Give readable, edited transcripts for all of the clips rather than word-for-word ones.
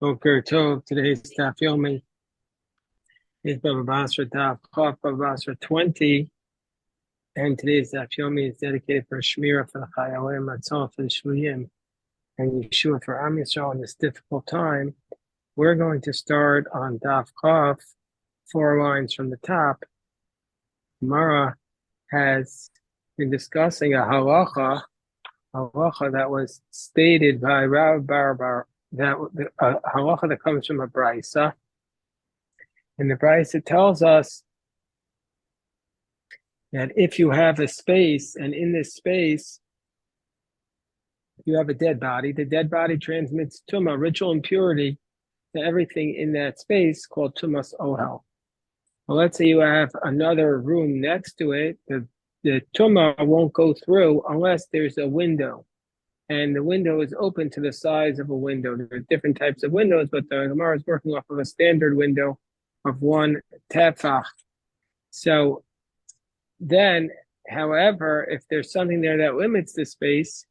Boker Tov. Today's Daf Yomi is Bava Basra Daf Chav Bava Basra 20, and today's Daf Yomi is dedicated for Shmira for the Chayalim, Matzah for the Shvuyim, and Yeshua for Am Yisrael in this difficult time. We're going to start on Daf Chav, 4 lines from the top. Gemara has been discussing a halacha that was stated by Rav Bar, that a halacha that comes from a brisa. In the Brisa, it tells us that if you have a space, and in this space you have a dead body, the dead body transmits tumah, ritual impurity, to everything in that space, called tumas ohel. Well, let's say you have another room next to it, the tumah won't go through unless there's a window, and the window is open to the size of a window. There are different types of windows, but the Gemara is working off of a standard window of 1 tefach. So then, however, if there's something there that limits the space,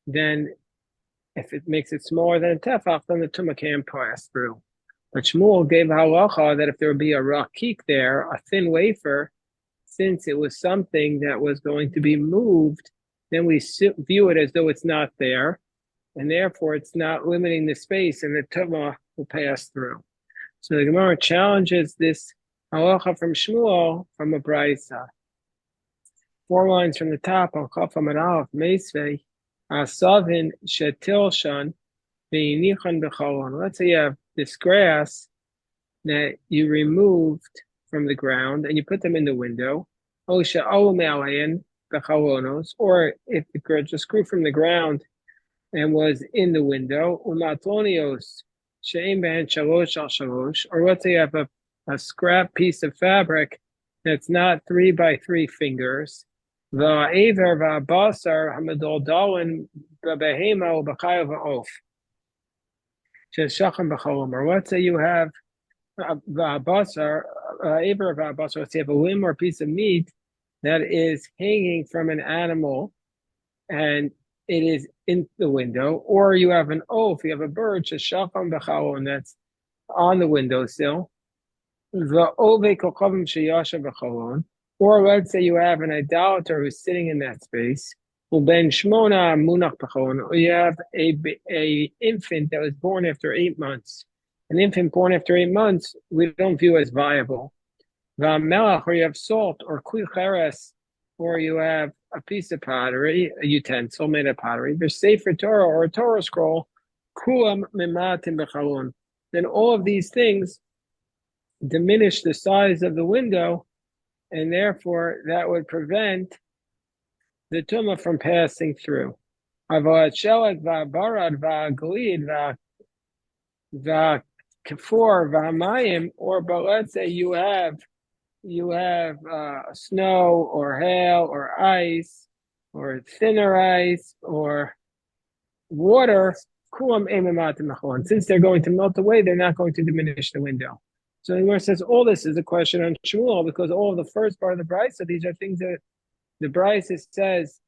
then if it makes it smaller than a tefach, then the tumah can't pass through. But Shmuel gave halacha that if there would be a rakik there, a thin wafer, since it was something that was going to be moved, then we view it as though it's not there, and therefore it's not limiting the space, and the tumah will pass through. So the Gemara challenges this halacha from Shmuel from a brisa. 4 lines from the top on Chaf Amud Aleph, Meisvei, Asavin Shetilshan Ve'inichan B'chalon. Let's say you have this grass that you removed from the ground and you put them in the window. O She'alu Me'alein B'chalonos, or if the grass just grew from the ground and was in the window, Umatlonios She'im Be'en Shalosh Al Shalosh, or let's say you have a scrap piece of fabric that's not 3 by 3 fingers. Va'aver va'basar hamedoldalim b'behema u'b'chayav va'of. Sheshachem b'cholom. Or let's say you have va'basar, aver va'basar, let's say you have a limb or a piece of meat that is hanging from an animal and it is in the window, or you have an oaf, you have a bird, sheshachem b'cholom, that's on the windowsill. Va'ove kokavim sheyasha b'cholon. Or let's say you have an idolater who's sitting in that space. Or you have a infant that was born after 8 months. An infant born after 8 months, we don't view as viable. Or you have salt, or kucheres, or you have a piece of pottery, a utensil made of pottery. There's Sefer Torah or a Torah scroll. Kulam mimatim b'chalon. Then all of these things diminish the size of the window, and therefore that would prevent the tumah from passing through. Or let's say you have snow or hail or ice or thinner ice or water. And since they're going to melt away, they're not going to diminish the window. So the Gemara says all this is a question on Shmuel, because all of the first part of the Brisa, these are things that the Brisa says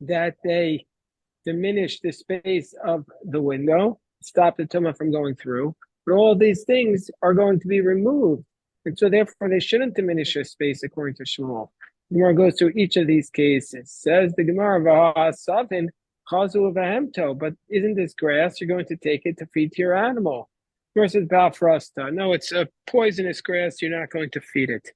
that they diminish the space of the window, stop the tumah from going through. But all of these things are going to be removed, and so therefore they shouldn't diminish their space according to Shmuel. The Gemara goes through each of these cases. Says the Gemara, "V'ha'asavin chazu v'hemto," but isn't this grass? You're going to take it to feed to your animal. Versus Balfrosta. No, it's a poisonous grass. You're not going to feed it.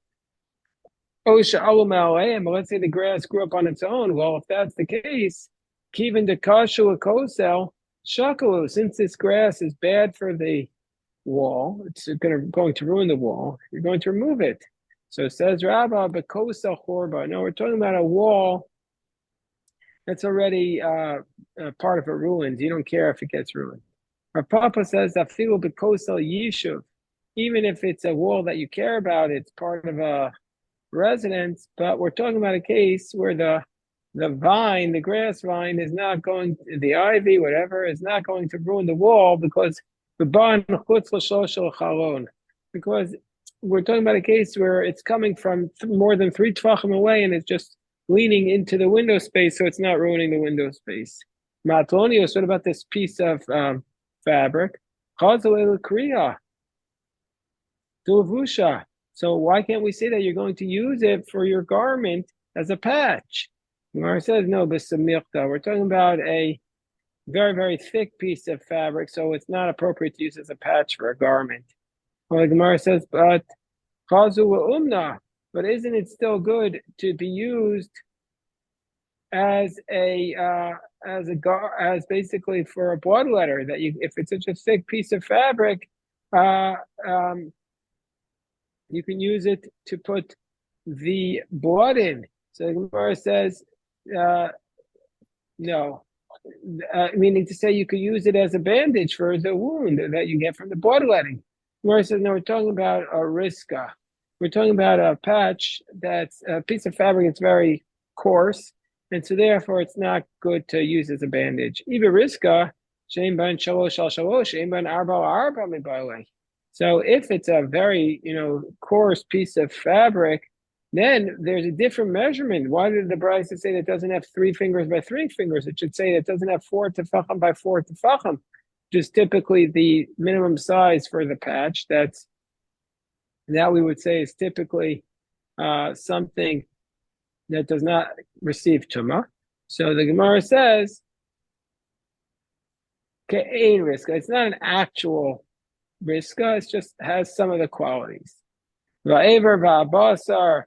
Let's say the grass grew up on its own. Well, if that's the case, Kivin de Kashu a Kosel, Shakalu, since this grass is bad for the wall, it's going to ruin the wall, you're going to remove it. So it says Rabba Bekosel Chorba. No, we're talking about a wall that's already part of it ruins. You don't care if it gets ruined. Our Papa says that yishuv, even if it's a wall that you care about, it's part of a residence. But we're talking about a case where the vine, the grass vine, is not going, the ivy, whatever, is not going to ruin the wall because we're talking about a case where it's coming from more than 3 tvachim away and it's just leaning into the window space, so it's not ruining the window space. Matlonios, what about this piece of fabric. Kriya, Dulavusha. So why can't we say that you're going to use it for your garment as a patch? Gemara says, no, b'samirta. We're talking about a very, very thick piece of fabric, so it's not appropriate to use as a patch for a garment. Well, the Gemara says, but chazu umna, but isn't it still good to be used as basically for a bloodletter, that if it's such a thick piece of fabric, you can use it to put the blood in. So the Gemara says, no. Meaning to say you could use it as a bandage for the wound that you get from the bloodletting. Gemara says, no, we're talking about a riska. We're talking about a patch that's a piece of fabric that's very coarse, and so therefore it's not good to use as a bandage. Even riska, shein ban shalosh al shalosh, shein ban arba arba mibalei. So if it's a very coarse piece of fabric, then there's a different measurement. Why did the Brisa say that it doesn't have 3 fingers by 3 fingers? It should say it doesn't have 4 tefachim by 4 tefachim, which is typically the minimum size for the patch. That we would say is typically something that does not receive tumah. So the Gemara says, ke'ein riska. It's not an actual riska. It just has some of the qualities. Va'ever va'abasar.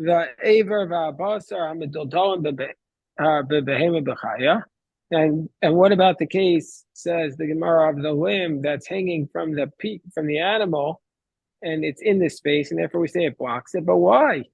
The aver va'abasar hamidoldolim bebehema b'chaya. And what about the case, says the Gemara, of the limb that's hanging from the peak from the animal, and it's in this space, and therefore we say it blocks it. But why?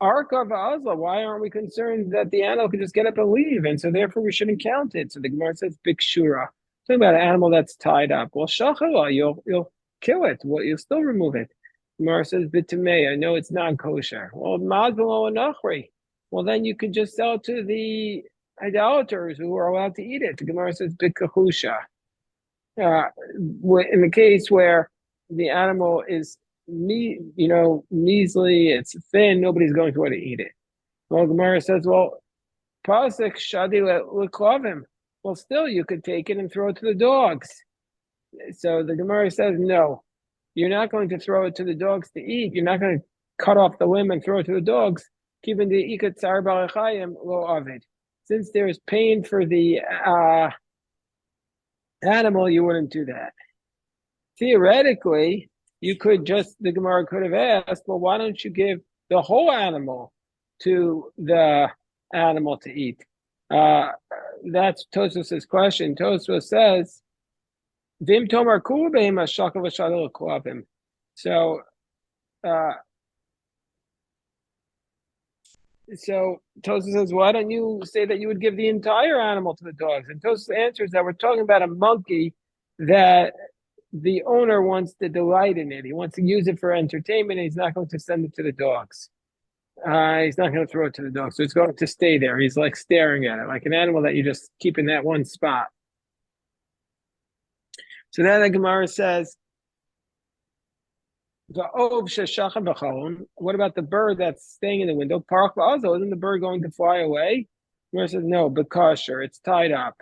Arka va'azla. Why aren't we concerned that the animal could just get up and leave, and so therefore we shouldn't count it? So the Gemara says bikshura. Talking about an animal that's tied up. Well, shachala, you'll kill it. Well, you'll still remove it. Gemara says bitamei. I know it's non-kosher. Well, mazbalo anachri. Well, then you could just sell it to the idolaters who are allowed to eat it. The Gemara says bikahusha. In the case where the animal is measly, it's thin, nobody's going to want to eat it. Well, Gemara says, well, pasuk shadi leklavim. Well, still you could take it and throw it to the dogs. So the Gemara says, no, you're not going to throw it to the dogs to eat. You're not going to cut off the limb and throw it to the dogs. Keeping the ikat tsar balachayim lo avid. Since there's pain for the animal, you wouldn't do that. Theoretically, the Gemara could have asked, well, why don't you give the whole animal to the animal to eat? That's Tosfos' question. Tosfos says, Vim tomar ku behema shakav v'shadol klavim. So Tosfos says, why don't you say that you would give the entire animal to the dogs? And Tosfos answers that we're talking about a monkey that the owner wants to delight in it. He wants to use it for entertainment, and he's not going to send it to the dogs. He's not going to throw it to the dogs. So it's going to stay there. He's like staring at it, like an animal that you just keep in that one spot. So then the Gemara says, what about the bird that's staying in the window? Isn't the bird going to fly away? The Gemara says, no, bekasher, it's tied up.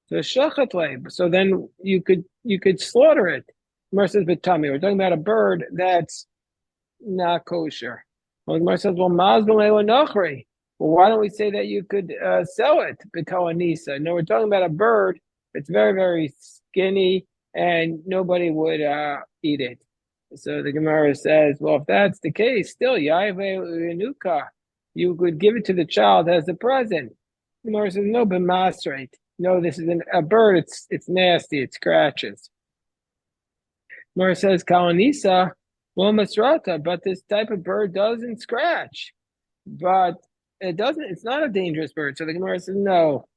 So then you could slaughter it. The Gemara says, betami, we're talking about a bird that's not kosher. Well, the Gemara says, well, why don't we say that you could sell it? B'toanisa. No, we're talking about a bird that's very, very skinny, and nobody would eat it. So the Gemara says, well, if that's the case, still, you could give it to the child as a present. The Gemara says, no, b'masreit. No, this is a bird. It's nasty. It scratches. The Gemara says, kalanisa, well, masrata, but this type of bird doesn't scratch. But it's not a dangerous bird. So the Gemara says, no.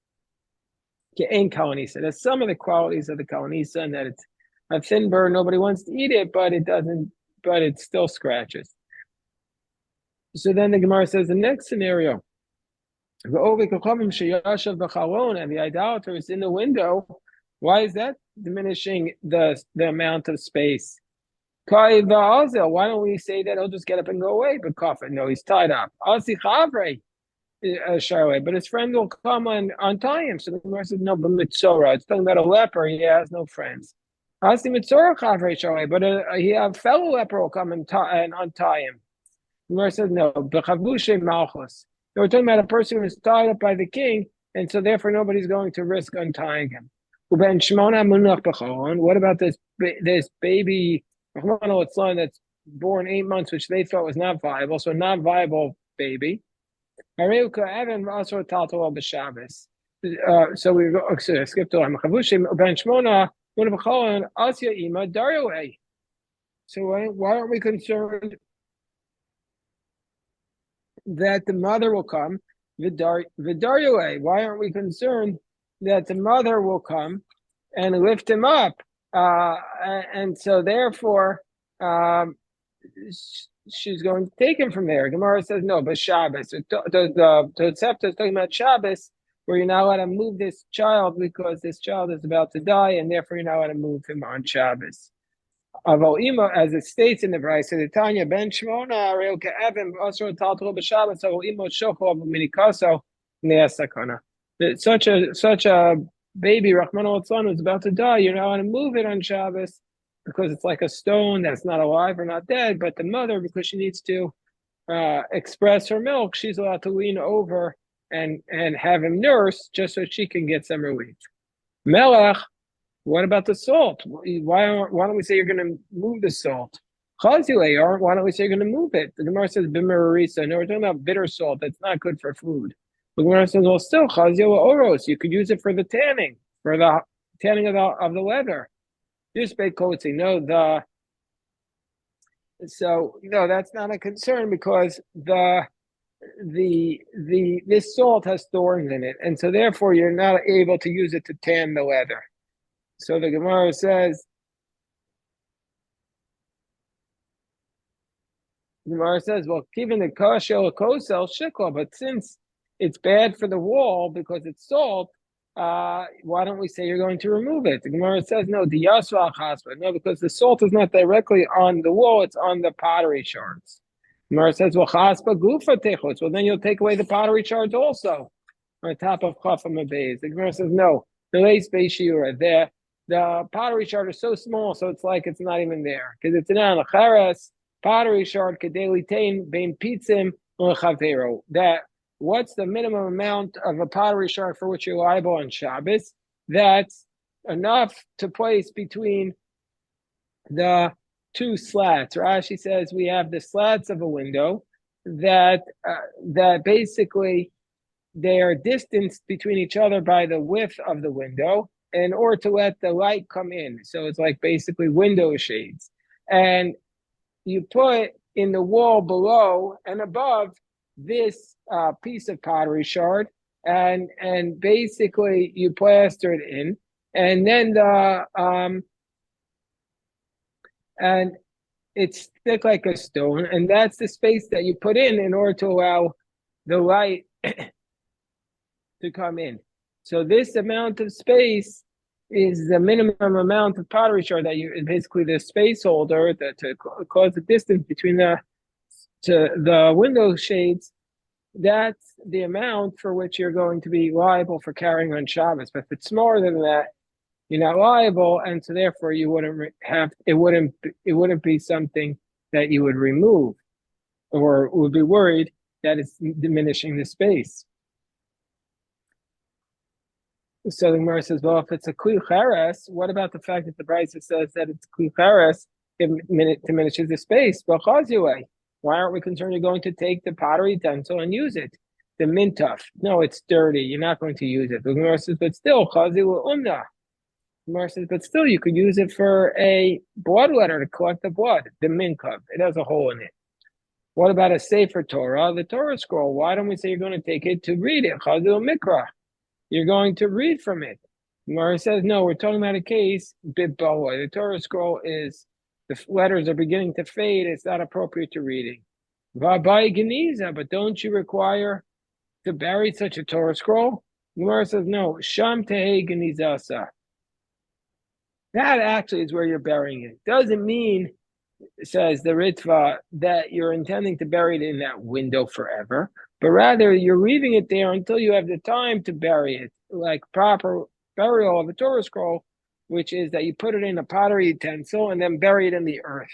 Ain't kalanisa. There's some of the qualities of the kalanisa, and that it's a thin bird, nobody wants to eat it, but it still scratches. So then the Gemara says the next scenario, and the idolater is in the window. Why is that diminishing the amount of space? Why don't we say that he'll just get up and go away? But no, he's tied up. Charlotte, but his friend will come and untie him. So the Gemara says, no, but Mitzora. It's talking about a leper. He has no friends. Asi Mitzora Chavrei Charlotte, but a fellow leper will come and untie him. The Gemara says, no, Bechavushe Malchus. We're talking about a person who is tied up by the king, and so therefore nobody's going to risk untying him. Uben Shmona Munach B'Cholon. What about this baby that's born 8 months, which they thought was not viable, so not viable baby? So we go. Skip to Ben Shmona. So why aren't we concerned that the mother will come? Why aren't we concerned that the mother will come and lift him up? And so therefore, she's going to take him from there. Gemara says no, but Shabbos. The Tosefta is talking about Shabbos, where you're not allowed to move this child because this child is about to die, and therefore you're not allowed to move him on Shabbos. As it states in the Brayso, the Tanya Ben Shmona Reilka Evan also Taltol b'Shabbos Imo Shoko Minikaso Neasakana. Such a baby Rahman al-Tzlan who's about to die, you're not allowed to move it on Shabbos because it's like a stone that's not alive or not dead. But the mother, because she needs to express her milk, she's allowed to lean over and have him nurse just so she can get some relief. Melech. What about the salt? Why don't we say you're going to move the salt? Why don't we say you're going to move it? The Gemara says bimarisa. No, we're talking about bitter salt. That's not good for food. The Gemara says, well, still chazio oros. You could use it for the tanning of the leather. Just bake coatsy. No, that's not a concern because this salt has thorns in it, and so therefore you're not able to use it to tan the leather. So the Gemara says, well, even the kashel kosel shikla, but since it's bad for the wall because it's salt, why don't we say you're going to remove it? The Gemara says, no, the yasva chaspa, no, because the salt is not directly on the wall; it's on the pottery shards. The Gemara says, well, chaspa gufa techos. Well, then you'll take away the pottery shards also on top of chafam abayz. The Gemara says, no, the leis beishiura there. The pottery shard is so small, so it's like it's not even there because it's an anacharas pottery shard kedeli tain bein pitzim u'chavero. That what's the minimum amount of a pottery shard for which you're liable on Shabbos? That's enough to place between the two slats. Rashi says we have the slats of a window that basically they are distanced between each other by the width of the window, in order to let the light come in. So it's like basically window shades. And you put in the wall below and above this piece of pottery shard, and basically you plaster it in, and then and it's thick like a stone, and that's the space that you put in order to allow the light to come in. So this amount of space is the minimum amount of pottery shard that you basically the space holder to cause the distance between the window shades. That's the amount for which you're going to be liable for carrying on Shabbos. But if it's smaller than that, you're not liable, and so therefore you wouldn't be something that you would remove or would be worried that it's diminishing the space. So the Gemara says, well, if it's a kli cheres, what about the fact that the Brayso says that it's kli cheres, it diminishes the space? Why aren't we concerned you're going to take the pottery utensil and use it? The mintuf, no, it's dirty. You're not going to use it. The Gemara says, but still, the Gemara says, but still, you could use it for a bloodletter to collect the blood. The minkuv, it has a hole in it. What about a Sefer Torah, the Torah scroll? Why don't we say you're going to take it to read it? Chazil mikra. You're going to read from it. Gemara says, no, we're talking about a case, bitboa. The Torah scroll is, the letters are beginning to fade. It's not appropriate to reading. Vabai geniza, but don't you require to bury such a Torah scroll? Gemara says, no, sham tehe genizasa. That actually is where you're burying it. Doesn't mean says the Ritva, that you're intending to bury it in that window forever, but rather you're leaving it there until you have the time to bury it, like proper burial of a Torah scroll, which is that you put it in a pottery utensil and then bury it in the earth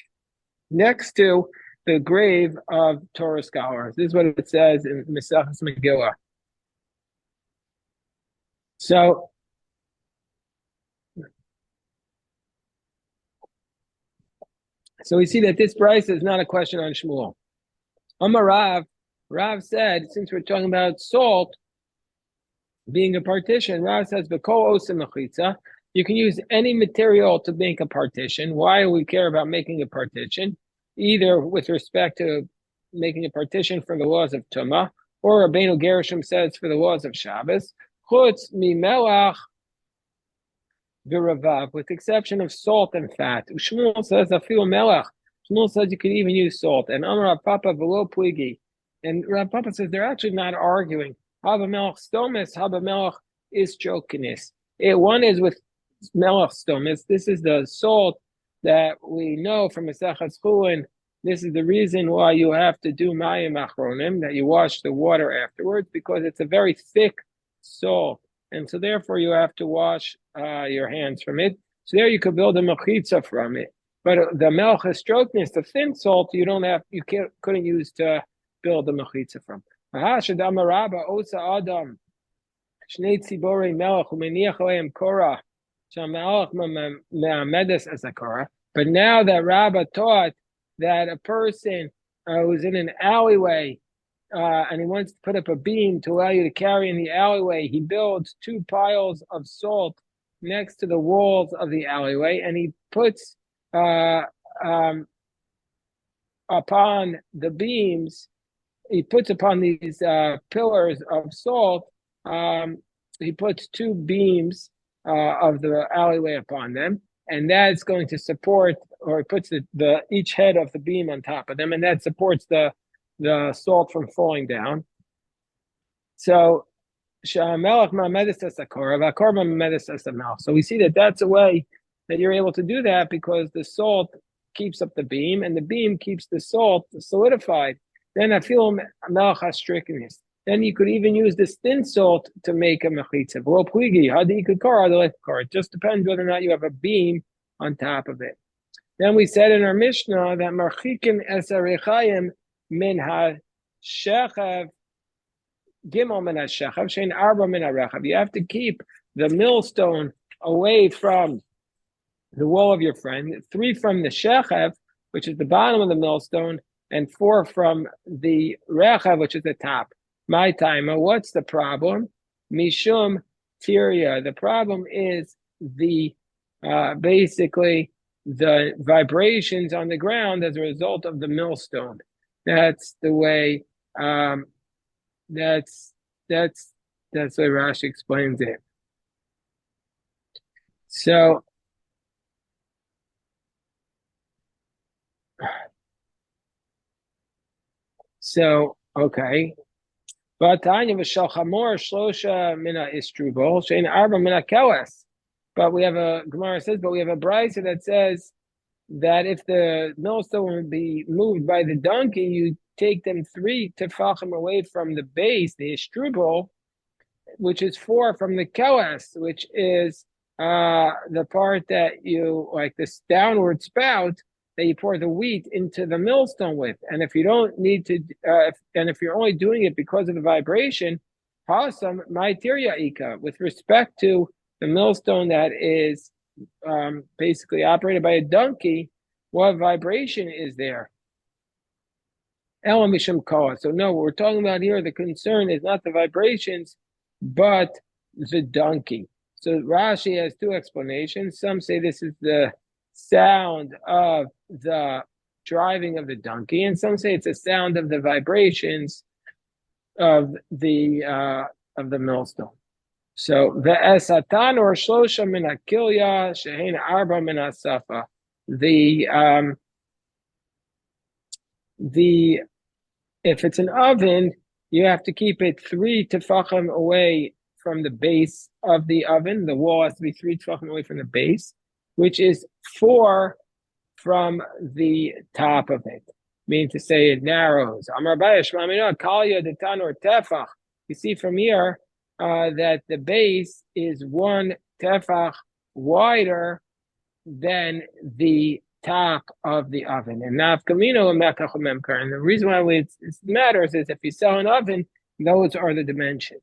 next to the grave of Torah scholars. This is what it says in Mesachas Megillah. So we see that this price is not a question on Shmuel. Amar Rav said, since we're talking about salt being a partition, Rav says, you can use any material to make a partition. Why do we care about making a partition? Either with respect to making a partition for the laws of Tumah, or Rabbeinu Gershom says for the laws of Shabbos, chutz mimelach v'ravav, with the exception of salt and fat. Shmuel says afilu melach. Shmuel says you can even use salt. And Amar Rav Papa v'lo pligi. And Rav Papa says they're actually not arguing. Haba melach stomis, haba melach istrokinis. One is with melach stomis. This is the salt that we know from Mesachas Chulin. This is the reason why you have to do mayim achronim, that you wash the water afterwards, because it's a very thick salt. And so therefore you have to wash your hands from it. So there you could build a mechitza from it. But the melch estrokinus, the thin salt, couldn't use to build a mechitza from. Osa Adam, Shnei Tzibore Melech, Umeniach Aleim Korah, Shamelech Me'amedes as a Korah. But now that Rabbah taught that a person who's in an alleyway and he wants to put up a beam to allow you to carry in the alleyway, he builds 2 piles of salt next to the walls of the alleyway, and he puts upon the beams, he puts upon these pillars of salt, he puts 2 beams of the alleyway upon them, and that's going to support, or he puts the each head of the beam on top of them, and that supports the salt from falling down. So so we see that that's a way that you're able to do that, because the salt keeps up the beam and the beam keeps the salt solidified. Then I feel melech hastrikinus. Then you could even use this thin salt to make a mechitza. It just depends whether or not you have a beam on top of it. Then we said in our Mishnah that marchikin es arechayim min ha-shechav gimel min ha-shechav shein arba min ha-rechav. You have to keep the millstone away from the wall of your friend, 3 from the shechav, which is the bottom of the millstone, and 4 from the rechav, which is the top. My timer, what's the problem? Mishum tiria. The problem is the basically the vibrations on the ground as a result of the millstone. That's the way. That's the way Rashi explains it. So okay. But we have a Gemara says, but we have a brisa that says that if the millstone would be moved by the donkey, you take them 3 tefachim away from the base, the istrubal, which is 4 from the keles, which is the part that you, like this downward spout, that you pour the wheat into the millstone with. And if you don't need to, if you're only doing it because of the vibration, hasam ma'atiria ika, with respect to the millstone that is basically operated by a donkey, what vibration is there? Ela mishum koah. So no, what we're talking about here, the concern is not the vibrations, but the donkey. So Rashi has 2 explanations. Some say this is the sound of the driving of the donkey, and some say it's a sound of the vibrations of the millstone. So the esatan or shlosha min hakilya shehein arba min hasafa. If it's an oven, you have to keep it 3 tefachim away from the base of the oven. The wall has to be 3 tefachim away from the base, which is 4 from the top of it, meaning to say it narrows. You see from here that the base is one tefach wider than the top of the oven. And and the reason why it matters is if you sell an oven, those are the dimensions.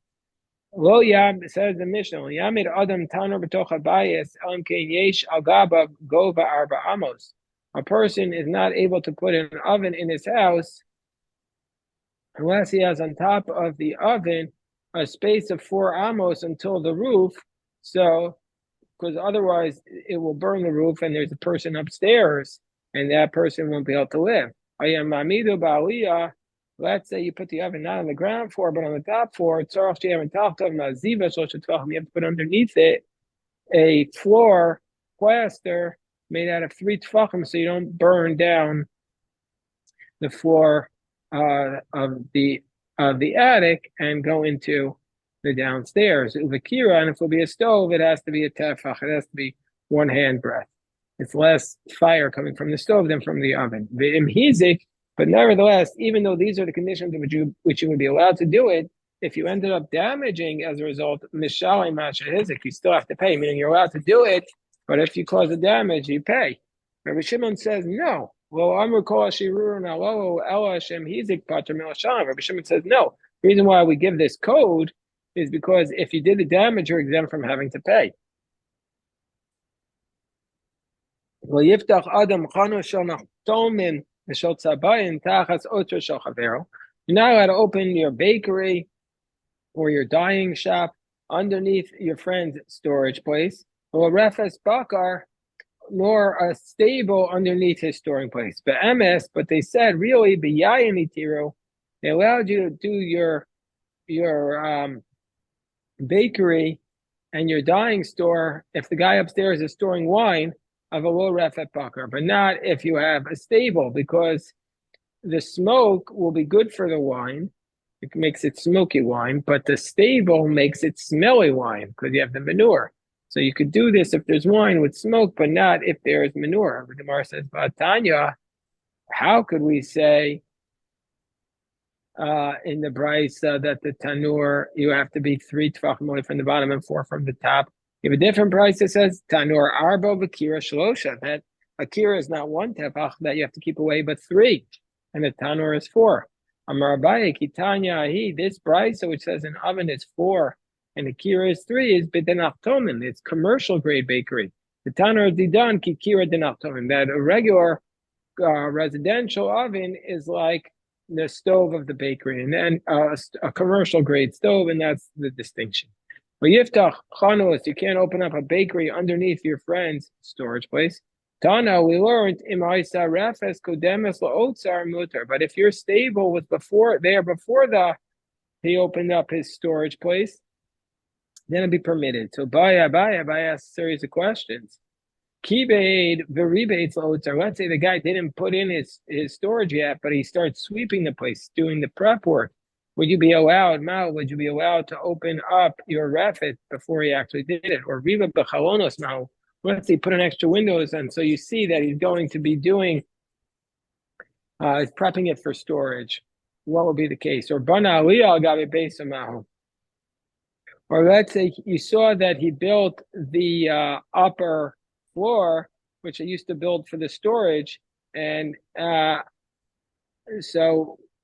Lo yam says the Mishnah. Yamid adam taner b'toch habayis elam kein yesh al gaba gova arba amos. A person is not able to put an oven in his house unless he has on top of the oven a space of 4 amos until the roof. So, because otherwise it will burn the roof, and there's a person upstairs, and that person won't be able to live. Let's say you put the oven not on the ground floor, but on the top floor. You have to put underneath it a floor plaster made out of 3 tefachim, so you don't burn down the floor of the attic and go into the downstairs. Uvakira, and if it'll be a stove, it has to be a tefach. It has to be 1 hand breadth. It's less fire coming from the stove than from the oven. But nevertheless, even though these are the conditions in which you would be allowed to do it, if you ended up damaging as a result, mishalei mashahizik, you still have to pay, meaning you're allowed to do it, but if you cause the damage, you pay. Rabbi Shimon says no. Well, Rabbi Shimon says no. The reason why we give this code is because if you did the damage, you're exempt from having to pay. You're not allowed to open your bakery or your dyeing shop underneath your friend's storage place, or refes bakar, nor a stable underneath his storing place. But they said really, they allowed you to do your bakery and your dyeing store if the guy upstairs is storing wine of a low refet bakar, but not if you have a stable, because the smoke will be good for the wine. It makes it smoky wine, but the stable makes it smelly wine because you have the manure. So you could do this if there's wine with smoke, but not if there is manure. The Gemara says, Tanya, how could we say in the Brisa that the tanur, you have to be 3 tefachim away from the bottom and 4 from the top? You have a different price that says tanur arba v'kira shlosha, that a kira is not 1 tefach that you have to keep away, but 3, and the tanur is 4. Amar Abaye kitanya hi, this brisa which says an oven is 4 and the kira is 3 is b'denachtomin. It's commercial grade bakery. The tanur didan ki kira denachtomin. That a regular residential oven is like the stove of the bakery, and then a commercial grade stove, and that's the distinction. But yiftach chanos, you can't open up a bakery underneath your friend's storage place. Tana, we learned imaisa refes kodemes laotzar mutar. But if your stable was before he opened up his storage place, then it'd be permitted. So Baya asks a series of questions. Kibeid v'ribeid laotzar. Let's say the guy didn't put in his storage yet, but he starts sweeping the place, doing the prep work. Would you be allowed to open up your refit before he actually did it? Or riba b'chalonos now. Let's say put an extra windows, and so you see that he's going to be doing, he's prepping it for storage. What would be the case? Or bana aliyah gabe beisamahu. Or let's say you saw that he built the upper floor, which I used to build for the storage, and but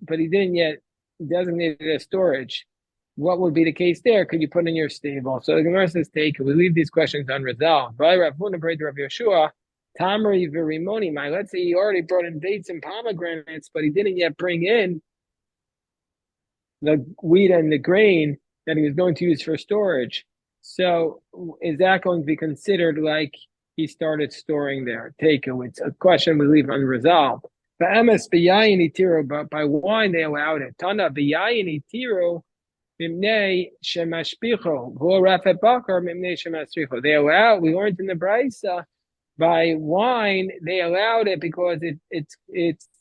he didn't yet designate it as storage. What would be the case there? Could you put in your stable? So the Gemara says, take it. We leave these questions unresolved. By Rav Huna Breder Rav Yeshua, Tamri Virimoni. Let's say he already brought in dates and pomegranates, but he didn't yet bring in the wheat and the grain that he was going to use for storage. So is that going to be considered like he started storing there? Take it. It's a question we leave unresolved. But MS b'yayin itiru, but by wine they allowed it. Tana b'yayin itiru. They allow, we learned in the Brisa, by wine, they allowed it because it's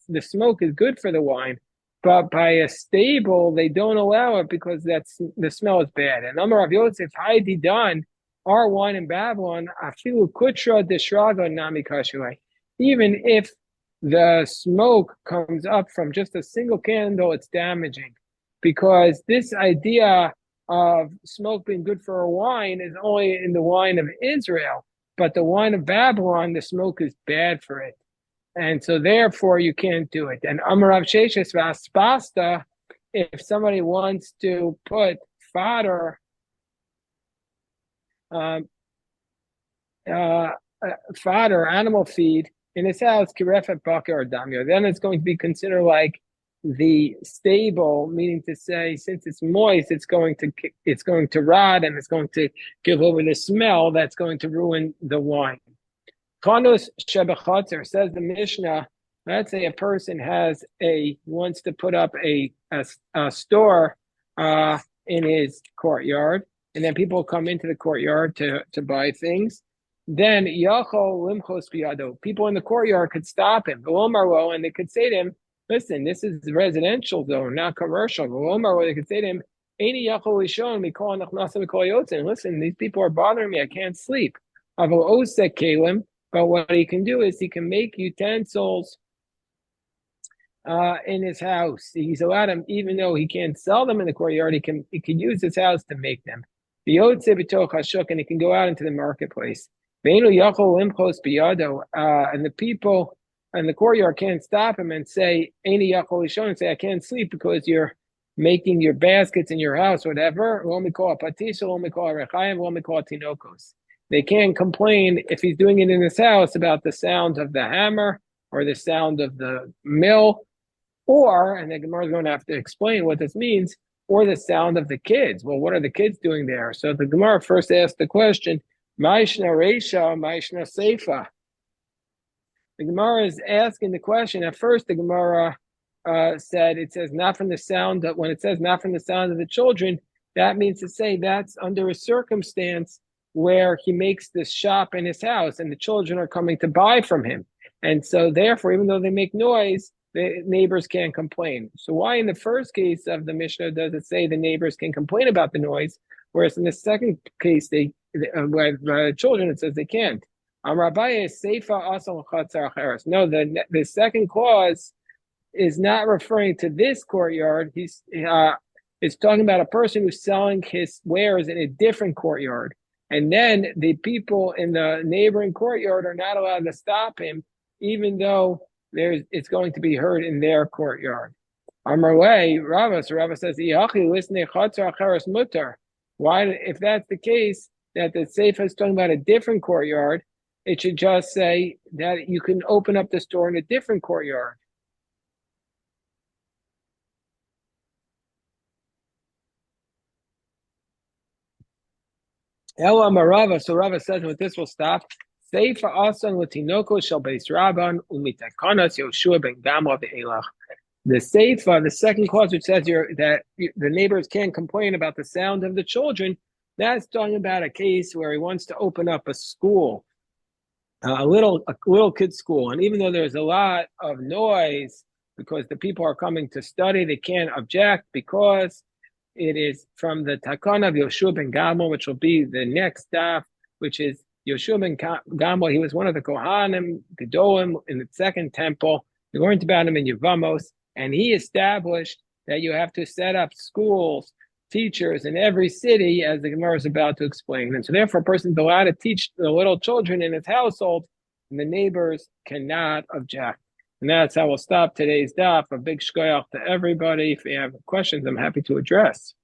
the smoke is good for the wine. But by a stable, they don't allow it because the smell is bad. And Amar Rav Yosef, Haidi Dan, our wine in Babylon, Afilu Kutra Deshraga Nami Kashuai. even if the smoke comes up from just a single candle, it's damaging, because this idea of smoke being good for a wine is only in the wine of Israel, but the wine of Babylon, the smoke is bad for it. And so therefore you can't do it. And Amarav Sheshes Vaspasta, if somebody wants to put fodder, fodder, animal feed in his house, kirefet baka or damio, then it's going to be considered like the stable, meaning to say, since it's moist, it's going to rot, and it's going to give over the smell that's going to ruin the wine. Chanus shebechatzer, says the Mishnah. Let's say a person wants to put up a store in his courtyard, and then people come into the courtyard to buy things. Then yachol limchos biyado, people in the courtyard could stop him, and they could say to him, "Listen, this is residential zone, not commercial." They could say to him, "Eini yachol lishon mikol nachnasim mikol yotzin." Listen, these people are bothering me. I can't sleep. Avol osek kelim. But what he can do is he can make utensils in his house. He's allowed them, even though he can't sell them in the courtyard, he can use his house to make them. And he can go out into the marketplace. And the people in the courtyard can't stop him and say, and say, I can't sleep because you're making your baskets in your house, whatever. They can't complain if he's doing it in his house about the sound of the hammer or the sound of the mill, or, and the Gemara is going to have to explain what this means, or the sound of the kids. Well, what are the kids doing there? So the Gemara first asked the question, Ma'ishna Reisha, Ma'ishna Seifa. The Gemara is asking the question. At first, the Gemara said it says not from the sound, when it says not from the sound of the children, that means to say that's under a circumstance where he makes this shop in his house and the children are coming to buy from him. And so therefore, even though they make noise, the neighbors can't complain. So why in the first case of the Mishnah does it say the neighbors can complain about the noise, whereas in the second case, with children, it says they can't? No, the second clause is not referring to this courtyard. It's talking about a person who's selling his wares in a different courtyard. And then the people in the neighboring courtyard are not allowed to stop him, even though it's going to be heard in their courtyard. Amarle, Rava, so Rava says, why, if that's the case, that the Seifa is talking about a different courtyard, it should just say that you can open up the store in a different courtyard. Ela Marava, so Rava says, with this will stop. Seifa asan latinoko shel beis Rabban umitakanas Yoshua ben Gama ve'elach. The Seifa, the second clause, which says that the neighbors can't complain about the sound of the children, that's talking about a case where he wants to open up a school, a little kid school, and even though there's a lot of noise because the people are coming to study, they can't object because it is from the Takana of Yoshua ben Gama, which will be the next staff, which is Yoshua ben Gama. He was one of the Kohanim, Gedolim, in the second temple. We learned about him in Yevamos, and he established that you have to set up schools, teachers in every city, as the Gemara is about to explain. And so therefore, a person is allowed to teach the little children in his household, and the neighbors cannot object. And that's how we'll stop today's daf. A big shkoyach to everybody. If you have questions, I'm happy to address.